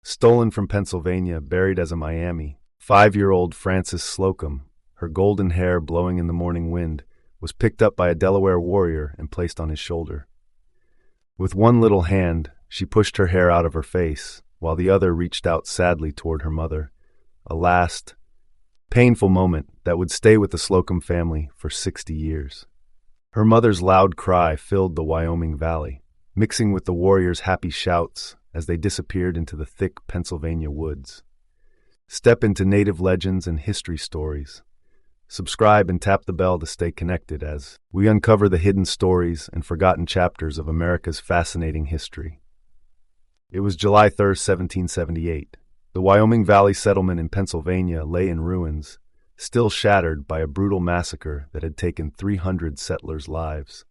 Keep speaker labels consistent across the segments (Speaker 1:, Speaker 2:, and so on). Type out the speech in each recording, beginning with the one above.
Speaker 1: stolen from Pennsylvania, buried as a Miami. 5-year-old Frances Slocum, her golden hair blowing in the morning wind, was picked up by a Delaware warrior and placed on his shoulder. With one little hand, she pushed her hair out of her face, while the other reached out sadly toward her mother. A last, painful moment that would stay with the Slocum family for 60 years. Her mother's loud cry filled the Wyoming Valley, mixing with the warriors' happy shouts as they disappeared into the thick Pennsylvania woods. Step into native legends and history stories. Subscribe and tap the bell to stay connected as we uncover the hidden stories and forgotten chapters of America's fascinating history. It was July 3rd, 1778. The Wyoming Valley settlement in Pennsylvania lay in ruins, still shattered by a brutal massacre that had taken 300 settlers' lives.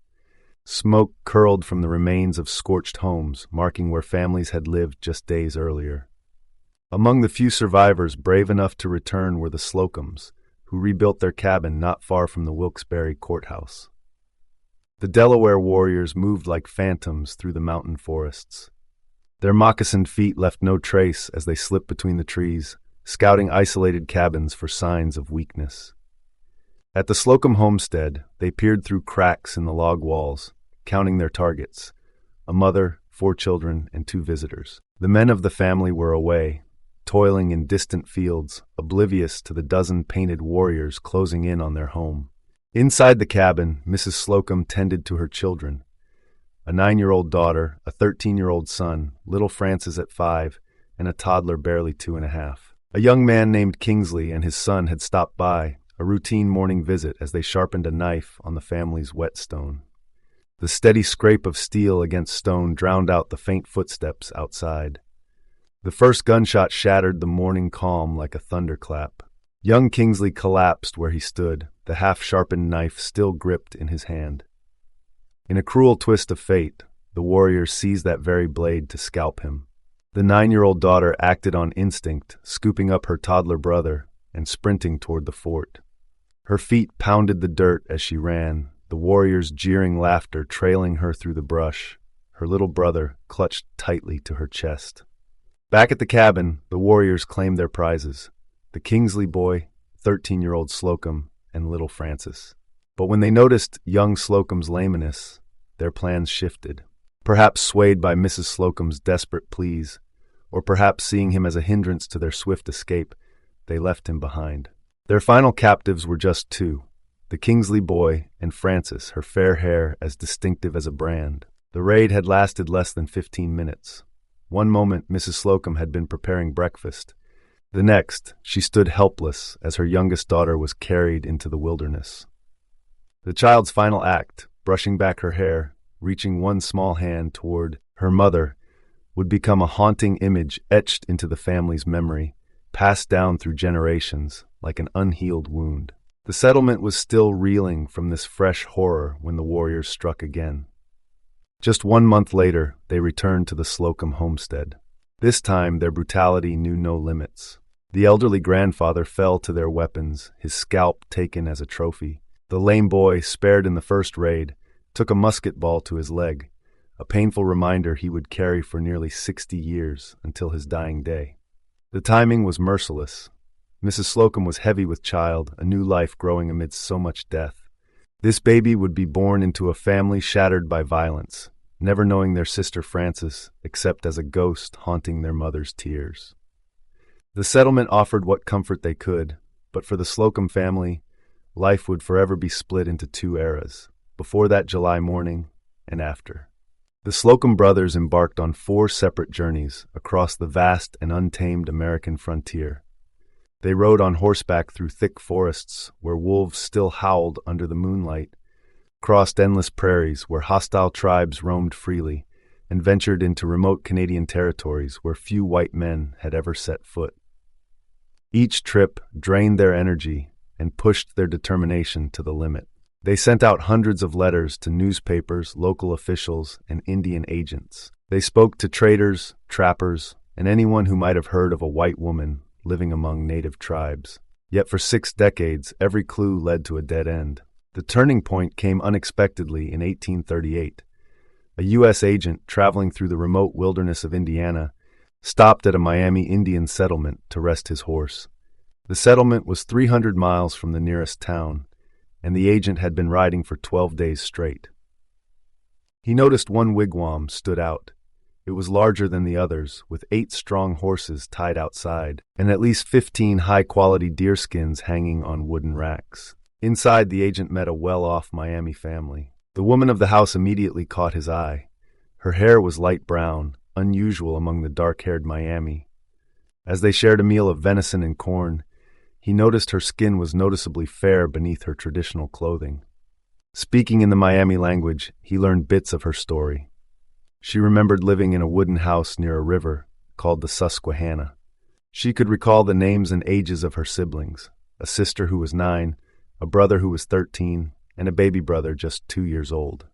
Speaker 1: Smoke curled from the remains of scorched homes, marking where families had lived just days earlier. Among the few survivors brave enough to return were the Slocums, who rebuilt their cabin not far from the Wilkes-Barre courthouse. The Delaware warriors moved like phantoms through the mountain forests. Their moccasined feet left no trace as they slipped between the trees, scouting isolated cabins for signs of weakness. At the Slocum homestead, they peered through cracks in the log walls, counting their targets: a mother, 4 children, and 2 visitors. The men of the family were away, toiling in distant fields, oblivious to the dozen painted warriors closing in on their home. Inside the cabin, Mrs. Slocum tended to her children: a 9-year-old daughter, a 13-year-old son, little Francis at 5, and a toddler barely 2.5. A young man named Kingsley and his son had stopped by, a routine morning visit as they sharpened a knife on the family's whetstone. The steady scrape of steel against stone drowned out the faint footsteps outside. The first gunshot shattered the morning calm like a thunderclap. Young Kingsley collapsed where he stood, the half-sharpened knife still gripped in his hand. In a cruel twist of fate, the warriors seized that very blade to scalp him. The 9-year-old daughter acted on instinct, scooping up her toddler brother and sprinting toward the fort. Her feet pounded the dirt as she ran, the warriors' jeering laughter trailing her through the brush, her little brother clutched tightly to her chest. Back at the cabin, the warriors claimed their prizes: the Kingsley boy, 13-year-old Slocum, and little Francis. But when they noticed young Slocum's lameness, their plans shifted. Perhaps swayed by Mrs. Slocum's desperate pleas, or perhaps seeing him as a hindrance to their swift escape, they left him behind. Their final captives were just 2, the Kingsley boy and Francis, her fair hair as distinctive as a brand. The raid had lasted less than 15 minutes. One moment, Mrs. Slocum had been preparing breakfast. The next, she stood helpless as her youngest daughter was carried into the wilderness. The child's final act, brushing back her hair, reaching one small hand toward her mother, would become a haunting image etched into the family's memory, passed down through generations like an unhealed wound. The settlement was still reeling from this fresh horror when the warriors struck again. Just 1 month later, they returned to the Slocum homestead. This time, their brutality knew no limits. The elderly grandfather fell to their weapons, his scalp taken as a trophy. The lame boy, spared in the first raid, took a musket ball to his leg, a painful reminder he would carry for nearly 60 years until his dying day. The timing was merciless. Mrs. Slocum was heavy with child, a new life growing amidst so much death. This baby would be born into a family shattered by violence, never knowing their sister Frances except as a ghost haunting their mother's tears. The settlement offered what comfort they could, but for the Slocum family, life would forever be split into 2 eras, before that July morning and after. The Slocum brothers embarked on 4 separate journeys across the vast and untamed American frontier. They rode on horseback through thick forests where wolves still howled under the moonlight, crossed endless prairies where hostile tribes roamed freely, and ventured into remote Canadian territories where few white men had ever set foot. Each trip drained their energy and pushed their determination to the limit. They sent out hundreds of letters to newspapers, local officials, and Indian agents. They spoke to traders, trappers, and anyone who might have heard of a white woman living among native tribes. Yet for 6 decades, every clue led to a dead end. The turning point came unexpectedly in 1838. A U.S. agent traveling through the remote wilderness of Indiana stopped at a Miami Indian settlement to rest his horse. The settlement was 300 miles from the nearest town, and the agent had been riding for 12 days straight. He noticed one wigwam stood out. It was larger than the others, with 8 strong horses tied outside, and at least 15 high-quality deerskins hanging on wooden racks. Inside, the agent met a well-off Miami family. The woman of the house immediately caught his eye. Her hair was light brown, unusual among the dark-haired Miami. As they shared a meal of venison and corn, he noticed her skin was noticeably fair beneath her traditional clothing. Speaking in the Miami language, he learned bits of her story. She remembered living in a wooden house near a river called the Susquehanna. She could recall the names and ages of her siblings, a sister who was 9, a brother who was 13, and a baby brother just 2 years old.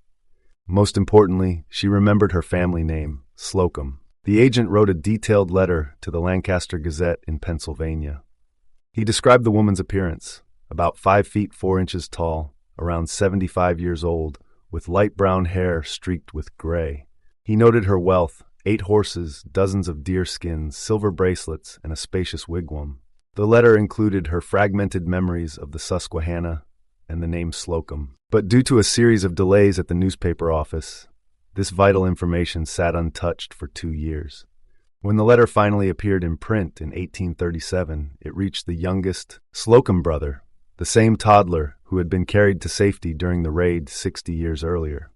Speaker 1: Most importantly, she remembered her family name, Slocum. The agent wrote a detailed letter to the Lancaster Gazette in Pennsylvania. He described the woman's appearance, about 5 feet 4 inches tall, around 75 years old, with light brown hair streaked with gray. He noted her wealth, 8 horses, dozens of deer skins, silver bracelets, and a spacious wigwam. The letter included her fragmented memories of the Susquehanna and the name Slocum. But due to a series of delays at the newspaper office, this vital information sat untouched for 2 years. When the letter finally appeared in print in 1837, it reached the youngest Slocum brother, the same toddler who had been carried to safety during the raid 60 years earlier.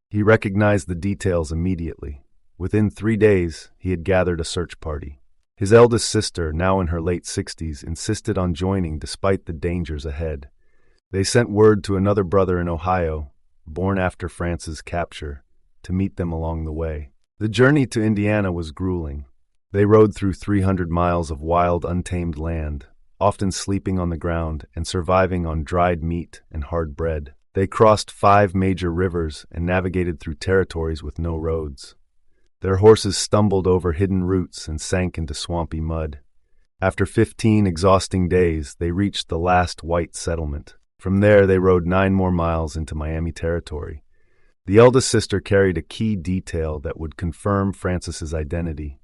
Speaker 1: He recognized the details immediately. Within 3 days, he had gathered a search party. His eldest sister, now in her late 60s, insisted on joining despite the dangers ahead. They sent word to another brother in Ohio, born after France's capture, to meet them along the way. The journey to Indiana was grueling. They rode through 300 miles of wild, untamed land, often sleeping on the ground and surviving on dried meat and hard bread. They crossed 5 major rivers and navigated through territories with no roads. Their horses stumbled over hidden roots and sank into swampy mud. After 15 exhausting days, they reached the last white settlement. From there, they rode 9 more miles into Miami territory. The eldest sister carried a key detail that would confirm Frances's identity.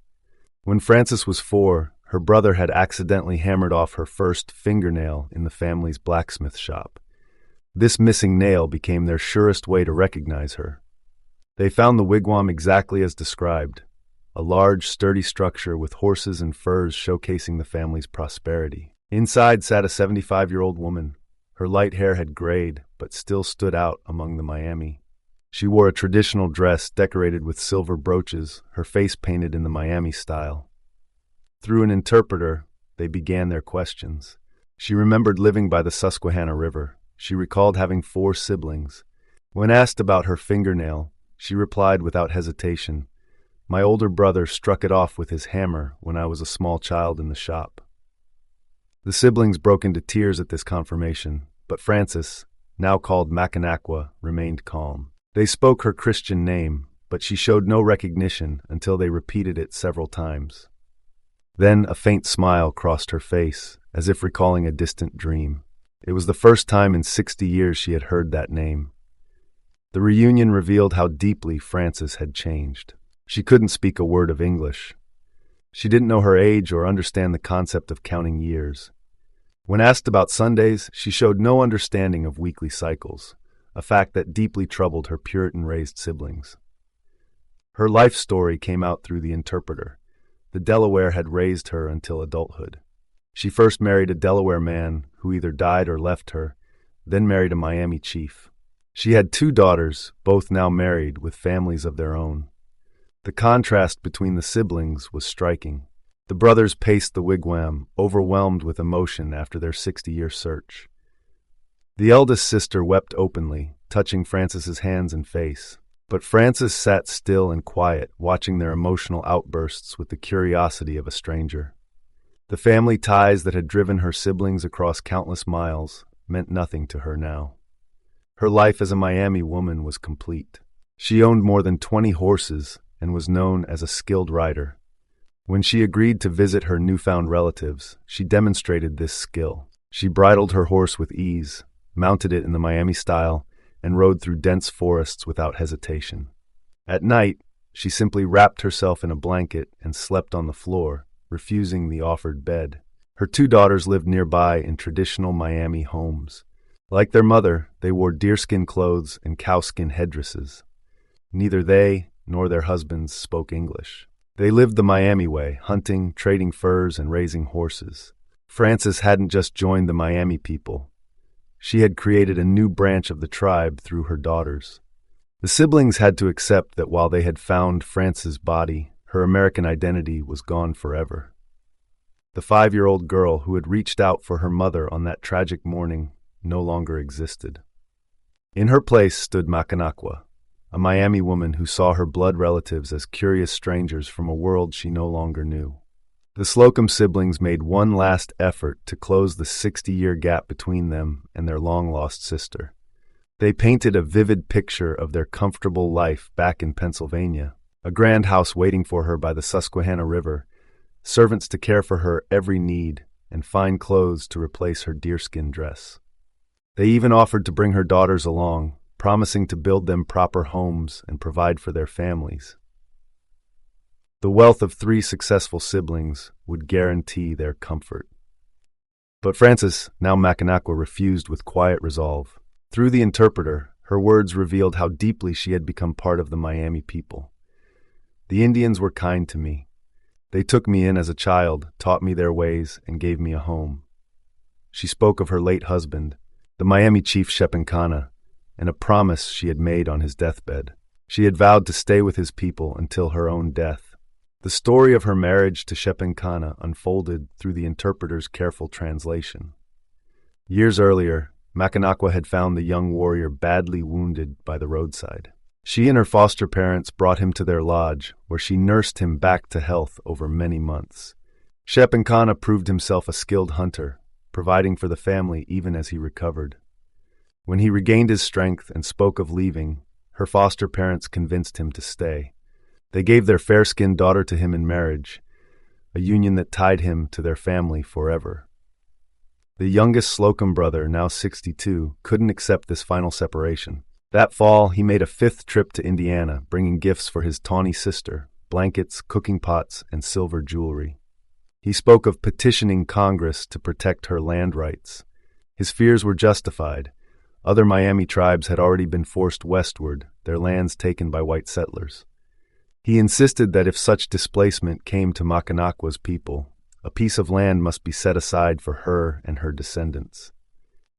Speaker 1: When Frances was 4, her brother had accidentally hammered off her first fingernail in the family's blacksmith shop. This missing nail became their surest way to recognize her. They found the wigwam exactly as described, a large, sturdy structure with horses and furs showcasing the family's prosperity. Inside sat a 75-year-old woman. Her light hair had grayed, but still stood out among the Miami. She wore a traditional dress decorated with silver brooches, her face painted in the Miami style. Through an interpreter, they began their questions. She remembered living by the Susquehanna River. She recalled having 4 siblings. When asked about her fingernail, she replied without hesitation, "My older brother struck it off with his hammer when I was a small child in the shop." The siblings broke into tears at this confirmation, but Frances, now called Macanakwa, remained calm. They spoke her Christian name, but she showed no recognition until they repeated it several times. Then a faint smile crossed her face, as if recalling a distant dream. It was the first time in 60 years she had heard that name. The reunion revealed how deeply Frances had changed. She couldn't speak a word of English. She didn't know her age or understand the concept of counting years. When asked about Sundays, she showed no understanding of weekly cycles, a fact that deeply troubled her Puritan-raised siblings. Her life story came out through the interpreter. The Delaware had raised her until adulthood. She first married a Delaware man who either died or left her, then married a Miami chief. She had 2 daughters, both now married, with families of their own. The contrast between the siblings was striking. The brothers paced the wigwam, overwhelmed with emotion after their 60-year search. The eldest sister wept openly, touching Frances's hands and face. But Frances sat still and quiet, watching their emotional outbursts with the curiosity of a stranger. The family ties that had driven her siblings across countless miles meant nothing to her now. Her life as a Miami woman was complete. She owned more than 20 horses and was known as a skilled rider. When she agreed to visit her newfound relatives, she demonstrated this skill. She bridled her horse with ease, mounted it in the Miami style, and rode through dense forests without hesitation. At night, She simply wrapped herself in a blanket and slept on the floor, refusing the offered bed. Her two daughters lived nearby in traditional Miami homes. Like their mother, they wore deerskin clothes and cowskin headdresses. Neither they nor their husbands spoke English. They lived the Miami way, hunting, trading furs, and raising horses. Frances hadn't just joined the Miami people. She had created a new branch of the tribe through her daughters. The siblings had to accept that while they had found Frances' body, her American identity was gone forever. The 5-year-old girl who had reached out for her mother on that tragic morning no longer existed. In her place stood Macanakwa, a Miami woman who saw her blood relatives as curious strangers from a world she no longer knew. The Slocum siblings made one last effort to close the 60-year gap between them and their long-lost sister. They painted a vivid picture of their comfortable life back in Pennsylvania, a grand house waiting for her by the Susquehanna River, servants to care for her every need, and fine clothes to replace her deerskin dress. They even offered to bring her daughters along, promising to build them proper homes and provide for their families. The wealth of 3 successful siblings would guarantee their comfort. But Frances, now Macanakwa, refused with quiet resolve. Through the interpreter, her words revealed how deeply she had become part of the Miami people. The Indians were kind to me. They took me in as a child, taught me their ways, and gave me a home. She spoke of her late husband, the Miami chief Shepankana, and a promise she had made on his deathbed. She had vowed to stay with his people until her own death. The story of her marriage to Shepankana unfolded through the interpreter's careful translation. Years earlier, Macanakwa had found the young warrior badly wounded by the roadside. She and her foster parents brought him to their lodge, where she nursed him back to health over many months. Shepankana proved himself a skilled hunter, providing for the family even as he recovered. When he regained his strength and spoke of leaving, her foster parents convinced him to stay. They gave their fair-skinned daughter to him in marriage, a union that tied him to their family forever. The youngest Slocum brother, now 62, couldn't accept this final separation. That fall, he made a 5th trip to Indiana, bringing gifts for his tawny sister, blankets, cooking pots, and silver jewelry. He spoke of petitioning Congress to protect her land rights. His fears were justified. Other Miami tribes had already been forced westward, their lands taken by white settlers. He insisted that if such displacement came to Macanakwa's people, a piece of land must be set aside for her and her descendants.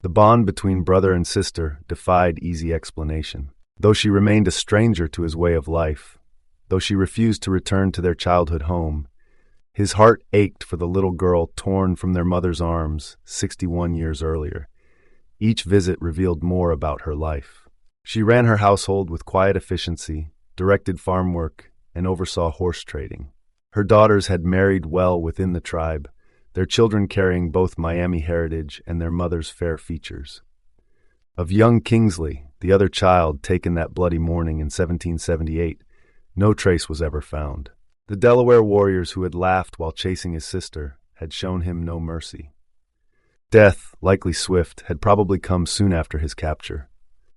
Speaker 1: The bond between brother and sister defied easy explanation. Though she remained a stranger to his way of life, though she refused to return to their childhood home, his heart ached for the little girl torn from their mother's arms 61 years earlier. Each visit revealed more about her life. She ran her household with quiet efficiency, directed farm work, and oversaw horse trading. Her daughters had married well within the tribe, their children carrying both Miami heritage and their mother's fair features. Of young Kingsley, the other child taken that bloody morning in 1778, no trace was ever found. The Delaware warriors who had laughed while chasing his sister had shown him no mercy. Death, likely swift, had probably come soon after his capture.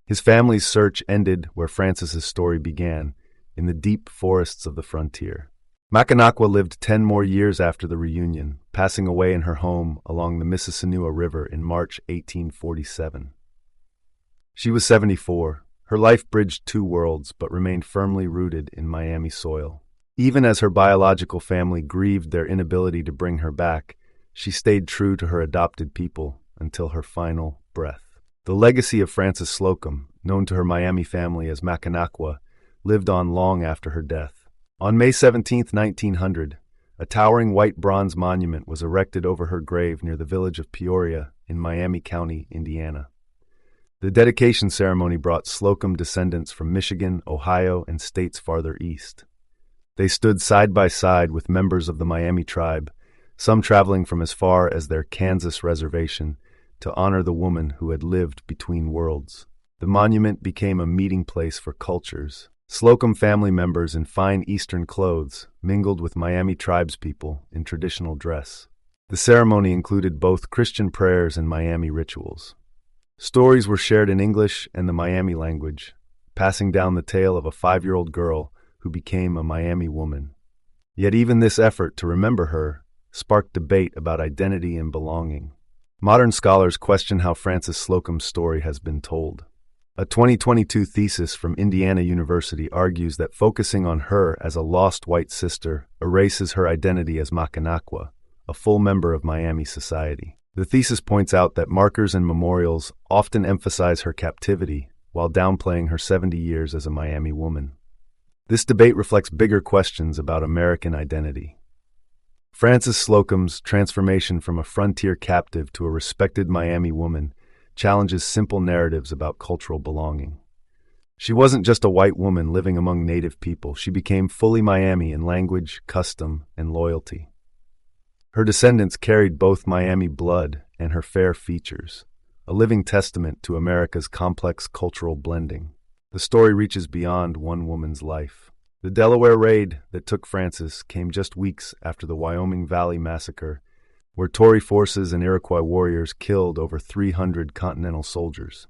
Speaker 1: His family's search ended where Frances's story began, in the deep forests of the frontier. Macanakwa lived 10 more years after the reunion, passing away in her home along the Mississinewa River in March 1847. She was 74. Her life bridged 2 worlds, but remained firmly rooted in Miami soil. Even as her biological family grieved their inability to bring her back, she stayed true to her adopted people until her final breath. The legacy of Frances Slocum, known to her Miami family as Macanakwa, lived on long after her death. On May 17, 1900, a towering white bronze monument was erected over her grave near the village of Peoria in Miami County, Indiana. The dedication ceremony brought Slocum descendants from Michigan, Ohio, and states farther east. They stood side by side with members of the Miami tribe, some traveling from as far as their Kansas reservation to honor the woman who had lived between worlds. The monument became a meeting place for cultures. Slocum family members in fine Eastern clothes mingled with Miami tribespeople in traditional dress. The ceremony included both Christian prayers and Miami rituals. Stories were shared in English and the Miami language, passing down the tale of a 5-year-old girl who became a Miami woman. Yet even this effort to remember her sparked debate about identity and belonging. Modern scholars question how Frances Slocum's story has been told. A 2022 thesis from Indiana University argues that focusing on her as a lost white sister erases her identity as Macanakwa, a full member of Miami society. The thesis points out that markers and memorials often emphasize her captivity while downplaying her 70 years as a Miami woman. This debate reflects bigger questions about American identity. Frances Slocum's transformation from a frontier captive to a respected Miami woman challenges simple narratives about cultural belonging. She wasn't just a white woman living among native people. She became fully Miami in language, custom, and loyalty. Her descendants carried both Miami blood and her fair features, a living testament to America's complex cultural blending. The story reaches beyond one woman's life. The Delaware raid that took Frances came just weeks after the Wyoming Valley Massacre, where Tory forces and Iroquois warriors killed over 300 Continental soldiers.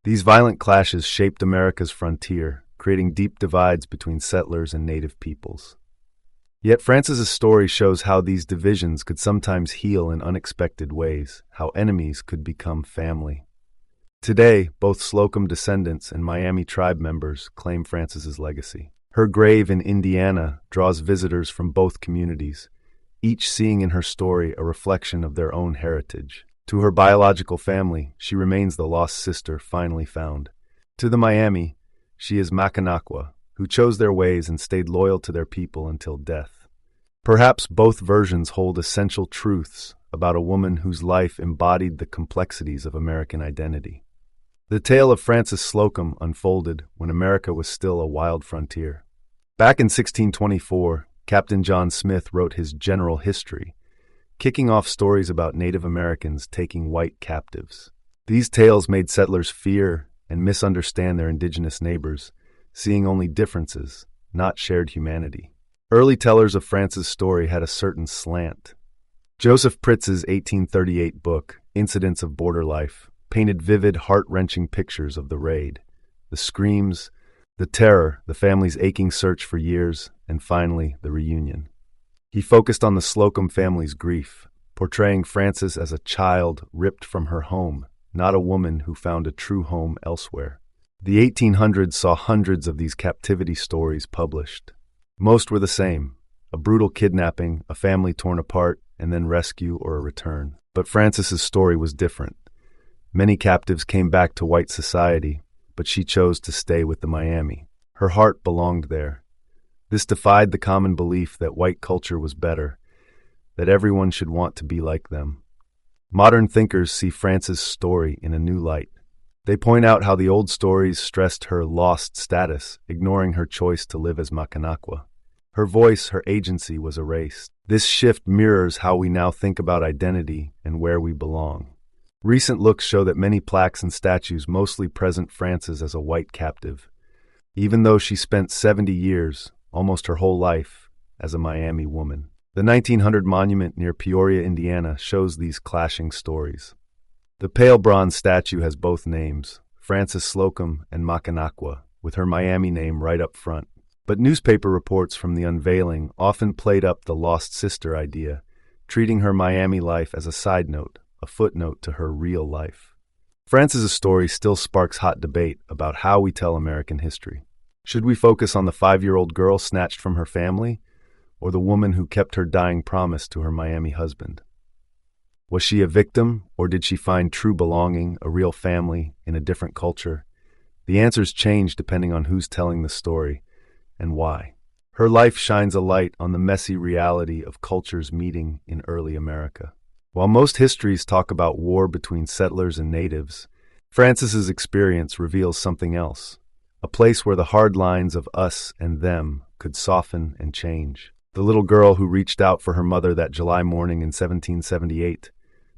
Speaker 1: These violent clashes shaped America's frontier, creating deep divides between settlers and native peoples. Yet Frances's story shows how these divisions could sometimes heal in unexpected ways, how enemies could become family. Today, both Slocum descendants and Miami tribe members claim Frances's legacy. Her grave in Indiana draws visitors from both communities, each seeing in her story a reflection of their own heritage. To her biological family, she remains the lost sister finally found. To the Miami, she is Macanakwa, who chose their ways and stayed loyal to their people until death. Perhaps both versions hold essential truths about a woman whose life embodied the complexities of American identity. The tale of Frances Slocum unfolded when America was still a wild frontier. Back in 1624, Captain John Smith wrote his General History, kicking off stories about Native Americans taking white captives. These tales made settlers fear and misunderstand their indigenous neighbors, seeing only differences, not shared humanity. Early tellers of Frances' story had a certain slant. Joseph Pritz's 1838 book, Incidents of Border Life, painted vivid, heart-wrenching pictures of the raid, the screams, the terror, the family's aching search for years, and finally, the reunion. He focused on the Slocum family's grief, portraying Frances as a child ripped from her home, not a woman who found a true home elsewhere. The 1800s saw hundreds of these captivity stories published. Most were the same: a brutal kidnapping, a family torn apart, and then rescue or a return. But Frances's story was different. Many captives came back to white society, but she chose to stay with the Miami. Her heart belonged there. This defied the common belief that white culture was better, that everyone should want to be like them. Modern thinkers see Frances' story in a new light. They point out how the old stories stressed her lost status, ignoring her choice to live as Macanakwa. Her voice, her agency was erased. This shift mirrors how we now think about identity and where we belong. Recent looks show that many plaques and statues mostly present Frances as a white captive, even though she spent 70 years, almost her whole life, as a Miami woman. The 1900 monument near Peoria, Indiana, shows these clashing stories. The pale bronze statue has both names, Frances Slocum and Macanakwa, with her Miami name right up front. But newspaper reports from the unveiling often played up the lost sister idea, treating her Miami life as a side note, a footnote to her real life. Frances's story still sparks hot debate about how we tell American history. Should we focus on the 5-year-old girl snatched from her family, or the woman who kept her dying promise to her Miami husband? Was she a victim, or did she find true belonging, a real family, in a different culture? The answers change depending on who's telling the story and why. Her life shines a light on the messy reality of cultures meeting in early America. While most histories talk about war between settlers and natives, Frances's experience reveals something else, a place where the hard lines of us and them could soften and change. The little girl who reached out for her mother that July morning in 1778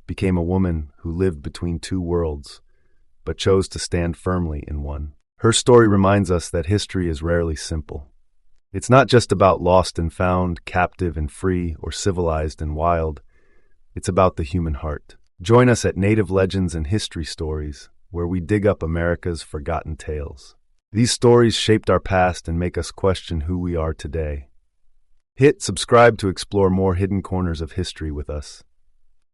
Speaker 1: became a woman who lived between two worlds, but chose to stand firmly in one. Her story reminds us that history is rarely simple. It's not just about lost and found, captive and free, or civilized and wild. It's about the human heart. Join us at Native Legends and History Stories, where we dig up America's forgotten tales. These stories shaped our past and make us question who we are today. Hit subscribe to explore more hidden corners of history with us.